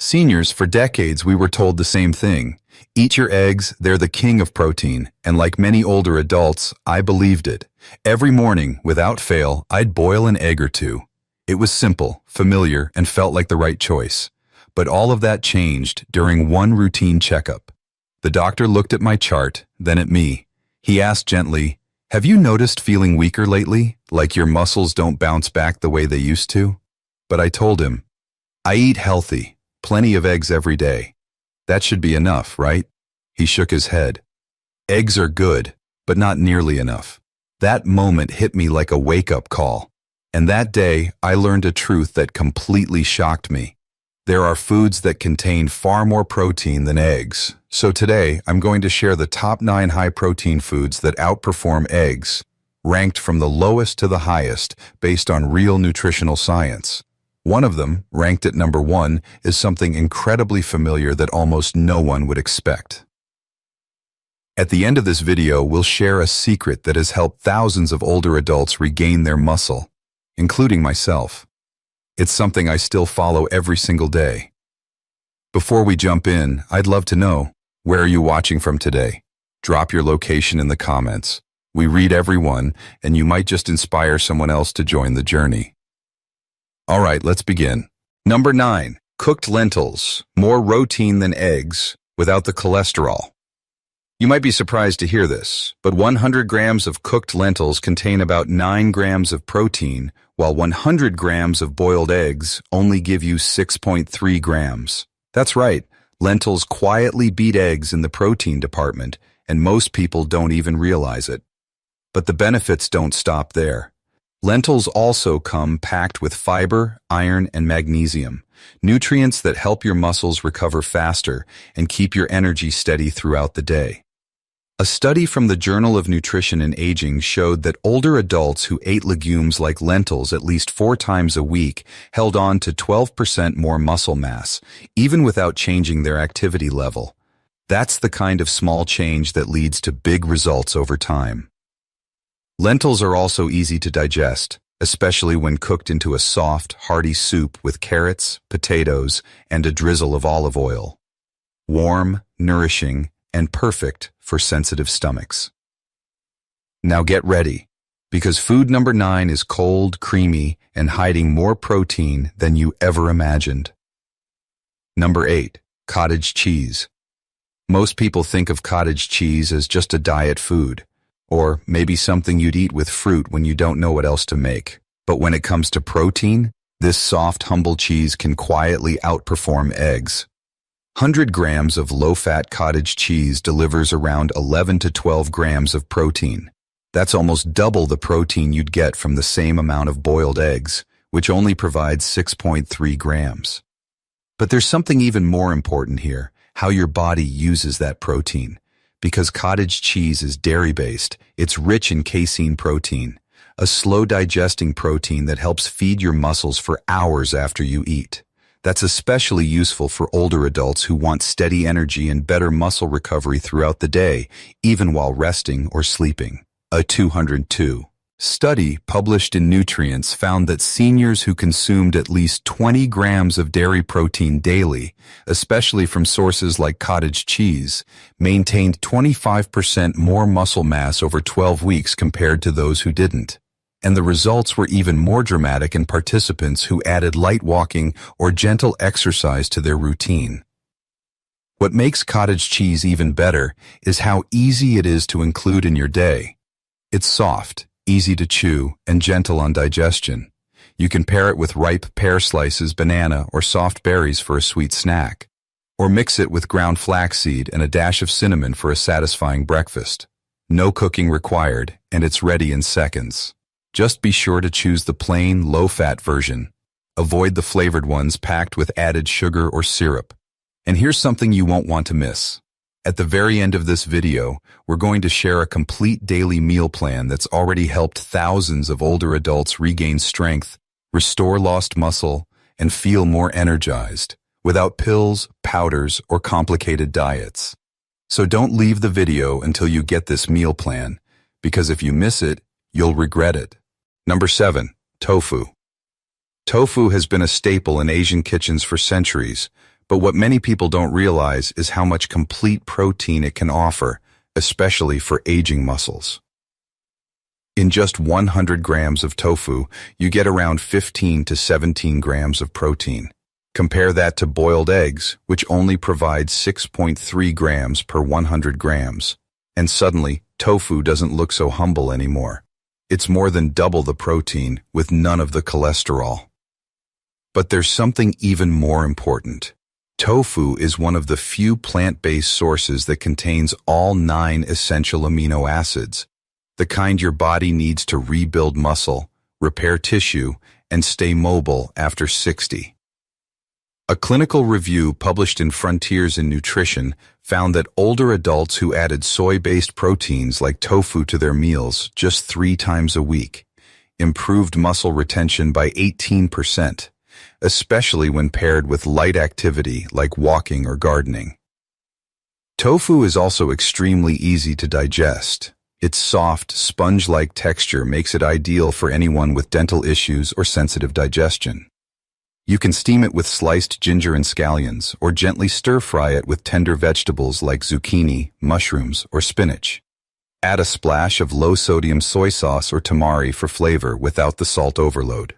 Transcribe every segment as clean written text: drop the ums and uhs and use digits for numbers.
Seniors, for decades we were told the same thing. Eat your eggs, they're the king of protein. And like many older adults, I believed it. Every morning, without fail, I'd boil an egg or two. It was simple, familiar, and felt like the right choice. But all of that changed during one routine checkup. The doctor looked at my chart, then at me. He asked gently, "Have you noticed feeling weaker lately, like your muscles don't bounce back the way they used to?" But I told him, "I eat healthy, plenty of eggs every day. That should be enough, right?" He shook his head. "Eggs are good, but not nearly enough." That moment hit me like a wake-up call. And that day, I learned a truth that completely shocked me. There are foods that contain far more protein than eggs. So today, I'm going to share the top 9 high-protein foods that outperform eggs, ranked from the lowest to the highest based on real nutritional science. One of them, ranked at number 1, is something incredibly familiar that almost no one would expect. At the end of this video, we'll share a secret that has helped thousands of older adults regain their muscle, including myself. It's something I still follow every single day. Before we jump in, I'd love to know, where are you watching from today? Drop your location in the comments. We read every one, and you might just inspire someone else to join the journey. All right, let's begin. Number 9, cooked lentils, more protein than eggs, without the cholesterol. You might be surprised to hear this, but 100 grams of cooked lentils contain about 9 grams of protein, while 100 grams of boiled eggs only give you 6.3 grams. That's right, lentils quietly beat eggs in the protein department, and most people don't even realize it. But the benefits don't stop there. Lentils also come packed with fiber, iron, and magnesium, nutrients that help your muscles recover faster and keep your energy steady throughout the day. A study from the Journal of Nutrition and Aging showed that older adults who ate legumes like lentils at least 4 times a week held on to 12% more muscle mass, even without changing their activity level. That's the kind of small change that leads to big results over time. Lentils are also easy to digest, especially when cooked into a soft, hearty soup with carrots, potatoes, and a drizzle of olive oil. Warm, nourishing, and perfect for sensitive stomachs. Now get ready, because food number 9 is cold, creamy, and hiding more protein than you ever imagined. Number 8, cottage cheese. Most people think of cottage cheese as just a diet food, or maybe something you'd eat with fruit when you don't know what else to make. But when it comes to protein, this soft, humble cheese can quietly outperform eggs. 100 grams of low-fat cottage cheese delivers around 11 to 12 grams of protein. That's almost double the protein you'd get from the same amount of boiled eggs, which only provides 6.3 grams. But there's something even more important here, how your body uses that protein. Because cottage cheese is dairy-based, it's rich in casein protein, a slow-digesting protein that helps feed your muscles for hours after you eat. That's especially useful for older adults who want steady energy and better muscle recovery throughout the day, even while resting or sleeping. A 202 study published in Nutrients found that seniors who consumed at least 20 grams of dairy protein daily, especially from sources like cottage cheese, maintained 25% more muscle mass over 12 weeks compared to those who didn't. And the results were even more dramatic in participants who added light walking or gentle exercise to their routine. What makes cottage cheese even better is how easy it is to include in your day. It's soft, easy to chew, and gentle on digestion. You can pair it with ripe pear slices, banana, or soft berries for a sweet snack. Or mix it with ground flaxseed and a dash of cinnamon for a satisfying breakfast. No cooking required, and it's ready in seconds. Just be sure to choose the plain, low-fat version. Avoid the flavored ones packed with added sugar or syrup. And here's something you won't want to miss. At the very end of this video, we're going to share a complete daily meal plan that's already helped thousands of older adults regain strength, restore lost muscle, and feel more energized, without pills, powders, or complicated diets. So don't leave the video until you get this meal plan, because if you miss it, you'll regret it. Number 7, tofu. Tofu has been a staple in Asian kitchens for centuries, But what many people don't realize is how much complete protein it can offer, especially for aging muscles. In just 100 grams of tofu, you get around 15 to 17 grams of protein. Compare that to boiled eggs, which only provide 6.3 grams per 100 grams. And suddenly, tofu doesn't look so humble anymore. It's more than double the protein with none of the cholesterol. But there's something even more important. Tofu is one of the few plant-based sources that contains all 9 essential amino acids, the kind your body needs to rebuild muscle, repair tissue, and stay mobile after 60. A clinical review published in Frontiers in Nutrition found that older adults who added soy-based proteins like tofu to their meals just 3 times a week improved muscle retention by 18%, especially when paired with light activity like walking or gardening. Tofu is also extremely easy to digest. Its soft, sponge-like texture makes it ideal for anyone with dental issues or sensitive digestion. You can steam it with sliced ginger and scallions, or gently stir-fry it with tender vegetables like zucchini, mushrooms, or spinach. Add a splash of low-sodium soy sauce or tamari for flavor without the salt overload.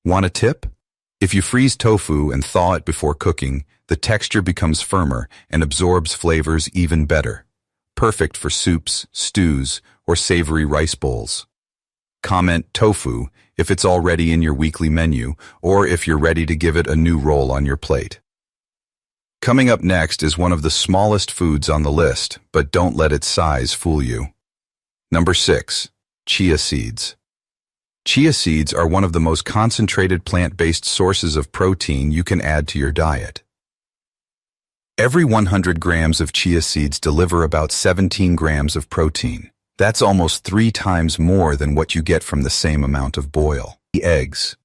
Want a tip? If you freeze tofu and thaw it before cooking, the texture becomes firmer and absorbs flavors even better. Perfect for soups, stews, or savory rice bowls. Comment tofu if it's already in your weekly menu, or if you're ready to give it a new role on your plate. Coming up next is one of the smallest foods on the list, but don't let its size fool you. Number 6. Chia seeds. Chia seeds are one of the most concentrated plant-based sources of protein you can add to your diet. Every 100 grams of chia seeds deliver about 17 grams of protein. That's almost 3 times more than what you get from the same amount of boiled eggs.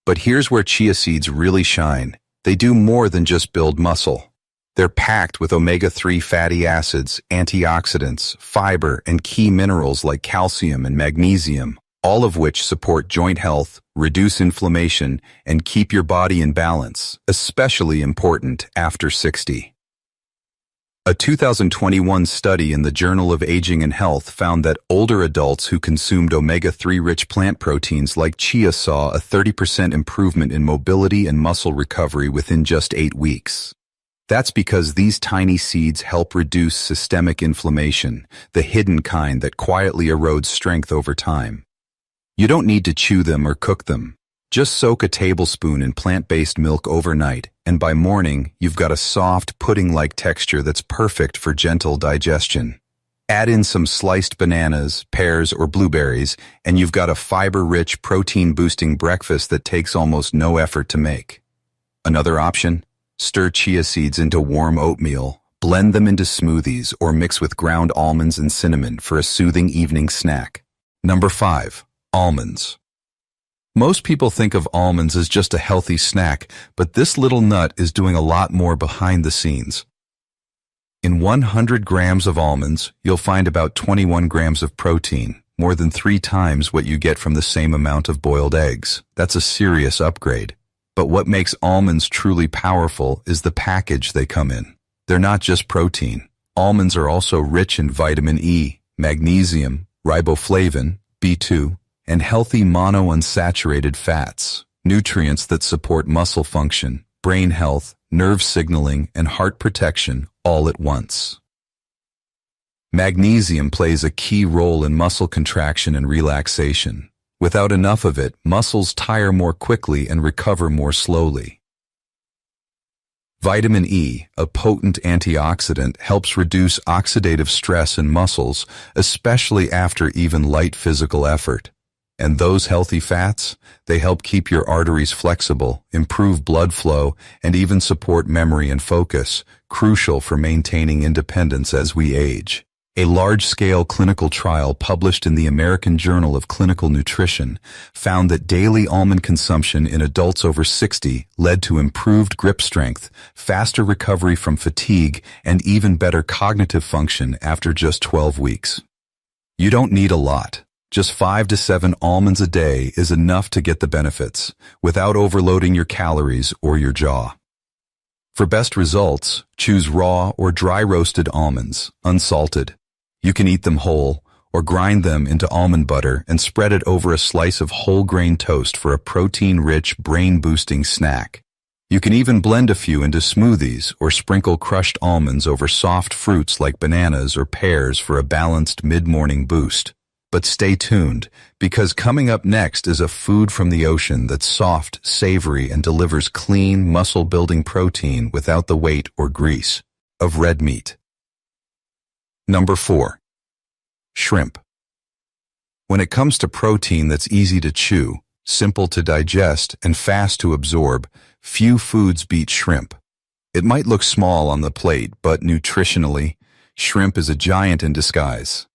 But here's where chia seeds really shine. They do more than just build muscle. They're packed with omega-3 fatty acids, antioxidants, fiber, and key minerals like calcium and magnesium, all of which support joint health, reduce inflammation, and keep your body in balance, especially important after 60. A 2021 study in the Journal of Aging and Health found that older adults who consumed omega-3 rich plant proteins like chia saw a 30% improvement in mobility and muscle recovery within just 8 weeks. That's because these tiny seeds help reduce systemic inflammation, the hidden kind that quietly erodes strength over time. You don't need to chew them or cook them. Just soak a tablespoon in plant-based milk overnight, and by morning, you've got a soft, pudding-like texture that's perfect for gentle digestion. Add in some sliced bananas, pears, or blueberries, and you've got a fiber-rich, protein-boosting breakfast that takes almost no effort to make. Another option? Stir chia seeds into warm oatmeal, blend them into smoothies, or mix with ground almonds and cinnamon for a soothing evening snack. Number 5. Almonds. Most people think of almonds as just a healthy snack, but this little nut is doing a lot more behind the scenes. In 100 grams of almonds, you'll find about 21 grams of protein, more than 3 times what you get from the same amount of boiled eggs. That's a serious upgrade. But what makes almonds truly powerful is the package they come in. They're not just protein. Almonds are also rich in vitamin E, magnesium, riboflavin, B2, and healthy monounsaturated fats, nutrients that support muscle function, brain health, nerve signaling, and heart protection all at once. Magnesium plays a key role in muscle contraction and relaxation. Without enough of it, muscles tire more quickly and recover more slowly. Vitamin E, a potent antioxidant, helps reduce oxidative stress in muscles, especially after even light physical effort. And those healthy fats, they help keep your arteries flexible, improve blood flow, and even support memory and focus, crucial for maintaining independence as we age. A large-scale clinical trial published in the American Journal of Clinical Nutrition found that daily almond consumption in adults over 60 led to improved grip strength, faster recovery from fatigue, and even better cognitive function after just 12 weeks. You don't need a lot. Just 5 to 7 almonds a day is enough to get the benefits, without overloading your calories or your jaw. For best results, choose raw or dry roasted almonds, unsalted. You can eat them whole, or grind them into almond butter and spread it over a slice of whole grain toast for a protein-rich, brain-boosting snack. You can even blend a few into smoothies or sprinkle crushed almonds over soft fruits like bananas or pears for a balanced mid-morning boost. But stay tuned, because coming up next is a food from the ocean that's soft, savory, and delivers clean, muscle-building protein without the weight or grease of red meat. Number 4. Shrimp. When it comes to protein that's easy to chew, simple to digest, and fast to absorb, few foods beat shrimp. It might look small on the plate, but nutritionally, shrimp is a giant in disguise.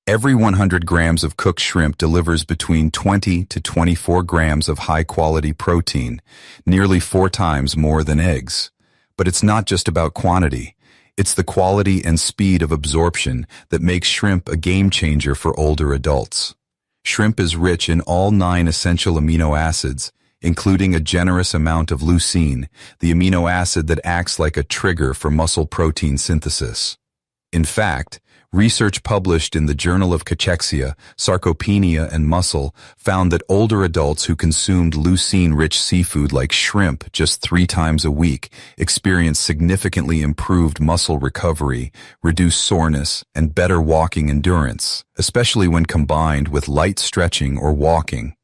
Every 100 grams of cooked shrimp delivers between 20 to 24 grams of high-quality protein, nearly 4 times more than eggs. But it's not just about quantity. It's the quality and speed of absorption that makes shrimp a game-changer for older adults. Shrimp is rich in all 9 essential amino acids, including a generous amount of leucine, the amino acid that acts like a trigger for muscle protein synthesis. In fact, research published in the Journal of Cachexia, Sarcopenia, and Muscle found that older adults who consumed leucine-rich seafood like shrimp just 3 times a week experienced significantly improved muscle recovery, reduced soreness, and better walking endurance, especially when combined with light stretching or walking.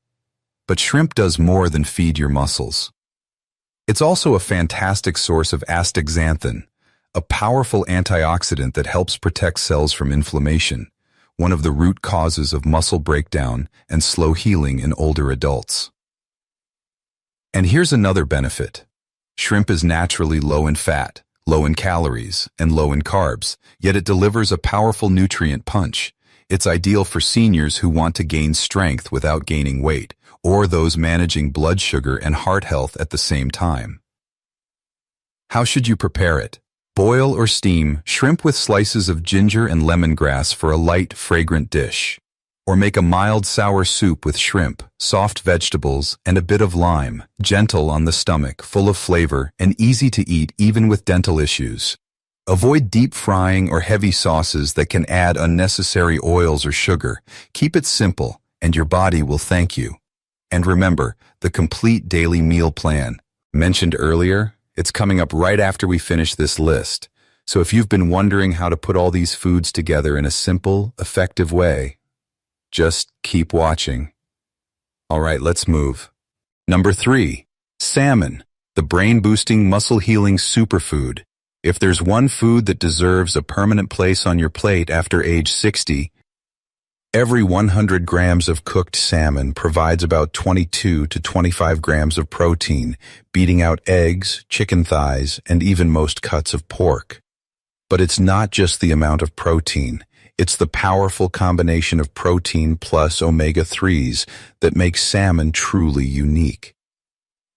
But shrimp does more than feed your muscles. It's also a fantastic source of astaxanthin, a powerful antioxidant that helps protect cells from inflammation, one of the root causes of muscle breakdown and slow healing in older adults. And here's another benefit. Shrimp is naturally low in fat, low in calories, and low in carbs, yet it delivers a powerful nutrient punch. It's ideal for seniors who want to gain strength without gaining weight, or those managing blood sugar and heart health at the same time. How should you prepare it? Boil or steam shrimp with slices of ginger and lemongrass for a light, fragrant dish. Or make a mild sour soup with shrimp, soft vegetables, and a bit of lime, gentle on the stomach, full of flavor, and easy to eat even with dental issues. Avoid deep frying or heavy sauces that can add unnecessary oils or sugar. Keep it simple, and your body will thank you. And remember, the complete daily meal plan, mentioned earlier, it's coming up right after we finish this list. So if you've been wondering how to put all these foods together in a simple, effective way, just keep watching. All right, let's move. Number 3, salmon, the brain-boosting, muscle-healing superfood. If there's one food that deserves a permanent place on your plate after age 60, every 100 grams of cooked salmon provides about 22 to 25 grams of protein, beating out eggs, chicken thighs, and even most cuts of pork. But it's not just the amount of protein. It's the powerful combination of protein plus omega-3s that makes salmon truly unique.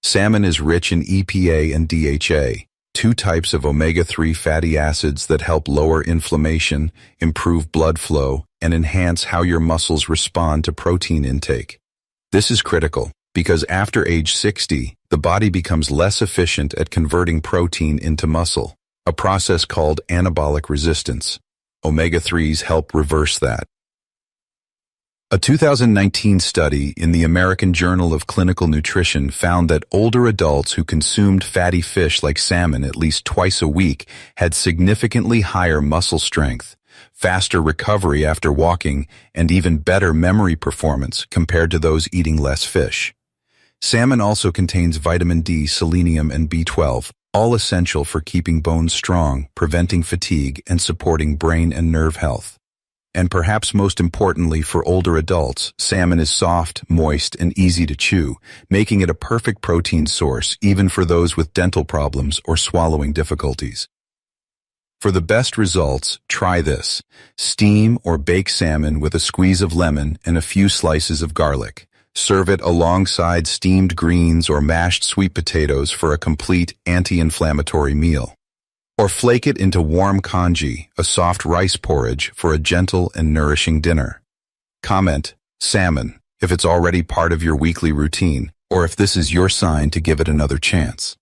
Salmon is rich in EPA and DHA, 2 types of omega-3 fatty acids that help lower inflammation, improve blood flow, and enhance how your muscles respond to protein intake. This is critical because after age 60, the body becomes less efficient at converting protein into muscle, a process called anabolic resistance. Omega-3s help reverse that. A 2019 study in the American Journal of Clinical Nutrition found that older adults who consumed fatty fish like salmon at least twice a week had significantly higher muscle strength, faster recovery after walking, and even better memory performance compared to those eating less fish. Salmon also contains vitamin D, selenium, and B12, all essential for keeping bones strong, preventing fatigue, and supporting brain and nerve health. And perhaps most importantly for older adults, salmon is soft, moist, and easy to chew, making it a perfect protein source even for those with dental problems or swallowing difficulties. For the best results, try this. Steam or bake salmon with a squeeze of lemon and a few slices of garlic. Serve it alongside steamed greens or mashed sweet potatoes for a complete anti-inflammatory meal. Or flake it into warm congee, a soft rice porridge, for a gentle and nourishing dinner. Comment, salmon, if it's already part of your weekly routine, or if this is your sign to give it another chance.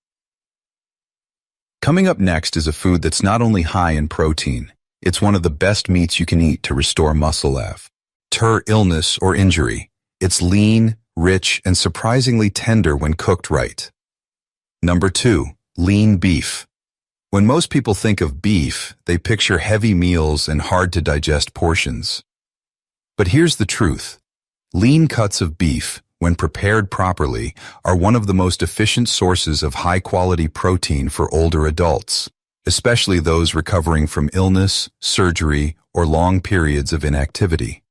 Coming up next is a food that's not only high in protein, it's one of the best meats you can eat to restore muscle after illness or injury. It's lean, rich, and surprisingly tender when cooked right. Number 2, lean beef. When most people think of beef, they picture heavy meals and hard-to-digest portions. But here's the truth. Lean cuts of beef, when prepared properly, are one of the most efficient sources of high-quality protein for older adults, especially those recovering from illness, surgery, or long periods of inactivity.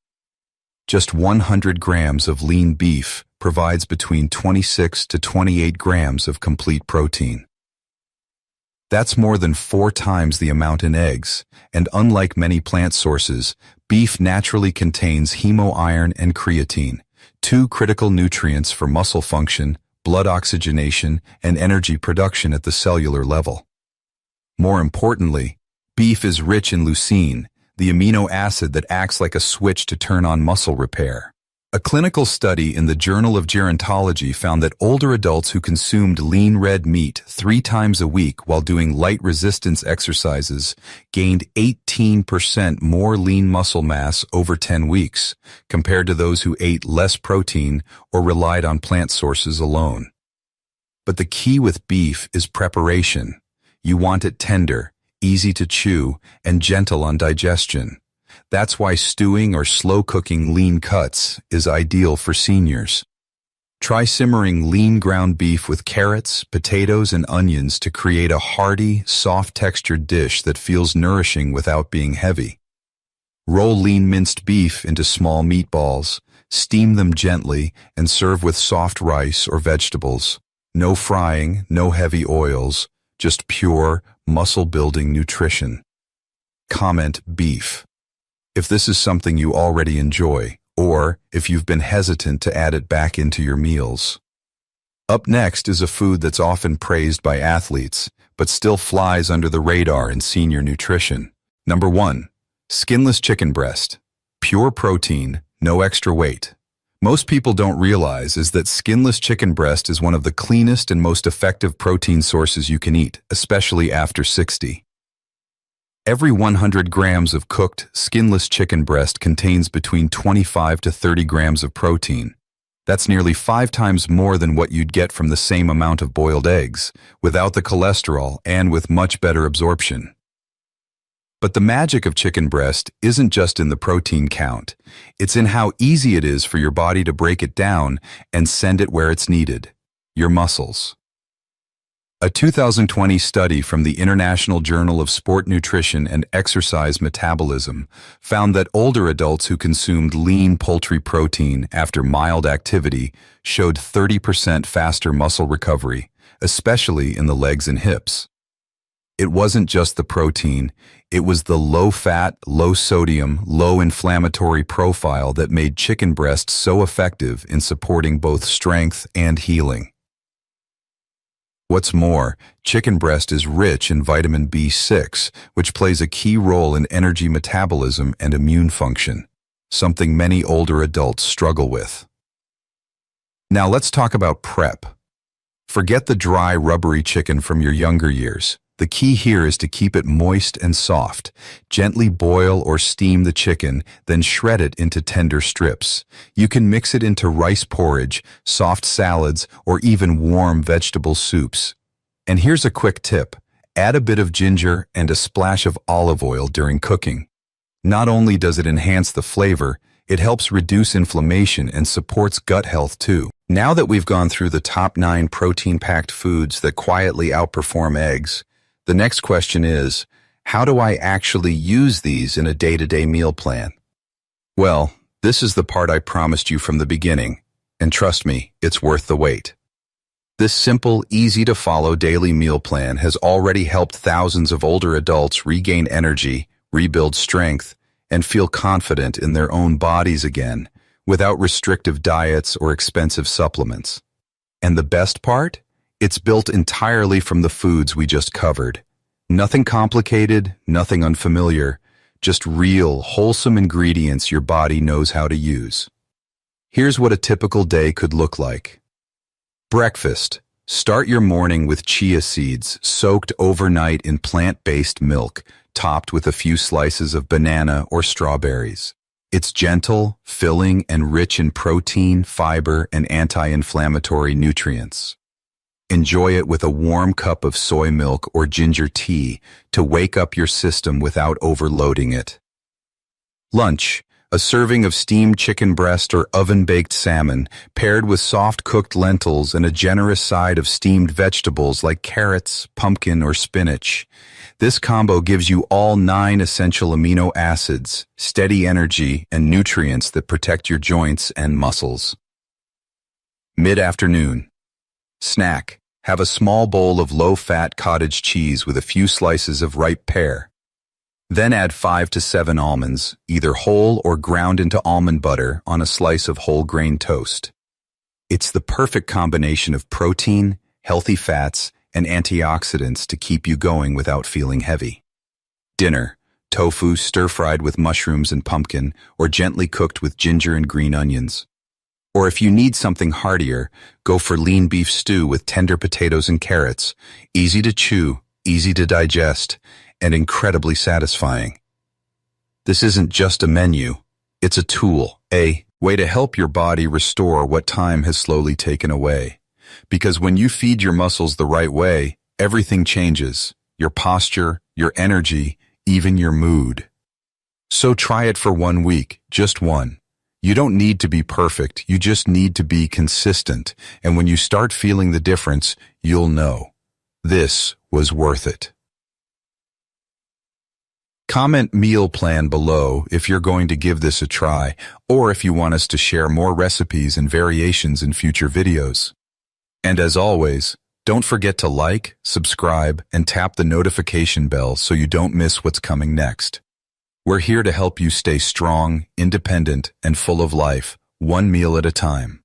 Just 100 grams of lean beef provides between 26 to 28 grams of complete protein. That's more than 4 times the amount in eggs, and unlike many plant sources, beef naturally contains hemoiron and creatine, 2 critical nutrients for muscle function, blood oxygenation, and energy production at the cellular level. More importantly, beef is rich in leucine, the amino acid that acts like a switch to turn on muscle repair. A clinical study in the Journal of Gerontology found that older adults who consumed lean red meat 3 times a week while doing light resistance exercises gained 18% more lean muscle mass over 10 weeks, compared to those who ate less protein or relied on plant sources alone. But the key with beef is preparation. You want it tender, easy to chew, and gentle on digestion. That's why stewing or slow-cooking lean cuts is ideal for seniors. Try simmering lean ground beef with carrots, potatoes, and onions to create a hearty, soft-textured dish that feels nourishing without being heavy. Roll lean minced beef into small meatballs, steam them gently, and serve with soft rice or vegetables. No frying, no heavy oils, just pure, muscle-building nutrition. Comment beef if this is something you already enjoy, or if you've been hesitant to add it back into your meals. Up next is a food that's often praised by athletes, but still flies under the radar in senior nutrition. Number 1, skinless chicken breast. Pure protein, no extra weight. Most people don't realize is that skinless chicken breast is one of the cleanest and most effective protein sources you can eat, especially after 60. Every 100 grams of cooked, skinless chicken breast contains between 25 to 30 grams of protein. That's nearly 5 times more than what you'd get from the same amount of boiled eggs, without the cholesterol and with much better absorption. But the magic of chicken breast isn't just in the protein count. It's in how easy it is for your body to break it down and send it where it's needed, your muscles. A 2020 study from the International Journal of Sport Nutrition and Exercise Metabolism found that older adults who consumed lean poultry protein after mild activity showed 30% faster muscle recovery, especially in the legs and hips. It wasn't just the protein, it was the low-fat, low-sodium, low-inflammatory profile that made chicken breast so effective in supporting both strength and healing. What's more, chicken breast is rich in vitamin B6, which plays a key role in energy metabolism and immune function, something many older adults struggle with. Now let's talk about prep. Forget the dry, rubbery chicken from your younger years. The key here is to keep it moist and soft. Gently boil or steam the chicken, then shred it into tender strips. You can mix it into rice porridge, soft salads, or even warm vegetable soups. And here's a quick tip. Add a bit of ginger and a splash of olive oil during cooking. Not only does it enhance the flavor, it helps reduce inflammation and supports gut health too. Now that we've gone through the top 9 protein-packed foods that quietly outperform eggs, the next question is, how do I actually use these in a day-to-day meal plan? Well, this is the part I promised you from the beginning, and trust me, it's worth the wait. This simple, easy-to-follow daily meal plan has already helped thousands of older adults regain energy, rebuild strength, and feel confident in their own bodies again, without restrictive diets or expensive supplements. And the best part? It's built entirely from the foods we just covered. Nothing complicated, nothing unfamiliar, just real, wholesome ingredients your body knows how to use. Here's what a typical day could look like. Breakfast: Start your morning with chia seeds soaked overnight in plant-based milk, topped with a few slices of banana or strawberries. It's gentle, filling, and rich in protein, fiber, and anti-inflammatory nutrients. Enjoy it with a warm cup of soy milk or ginger tea to wake up your system without overloading it. Lunch: a serving of steamed chicken breast or oven-baked salmon, paired with soft-cooked lentils and a generous side of steamed vegetables like carrots, pumpkin, or spinach. This combo gives you all 9 essential amino acids, steady energy, and nutrients that protect your joints and muscles. Mid-afternoon. Snack: have a small bowl of low-fat cottage cheese with a few slices of ripe pear. Then add 5 to 7 almonds, either whole or ground into almond butter, on a slice of whole grain toast. It's the perfect combination of protein, healthy fats, and antioxidants to keep you going without feeling heavy. Dinner: tofu stir-fried with mushrooms and pumpkin, or gently cooked with ginger and green onions. Or if you need something heartier, go for lean beef stew with tender potatoes and carrots, easy to chew, easy to digest, and incredibly satisfying. This isn't just a menu, it's a tool, a way to help your body restore what time has slowly taken away. Because when you feed your muscles the right way, everything changes: your posture, your energy, even your mood. So try it for 1 week, just one. You don't need to be perfect, you just need to be consistent, and when you start feeling the difference, you'll know. This was worth it. Comment meal plan below if you're going to give this a try, or if you want us to share more recipes and variations in future videos. And as always, don't forget to like, subscribe, and tap the notification bell so you don't miss what's coming next. We're here to help you stay strong, independent, and full of life, one meal at a time.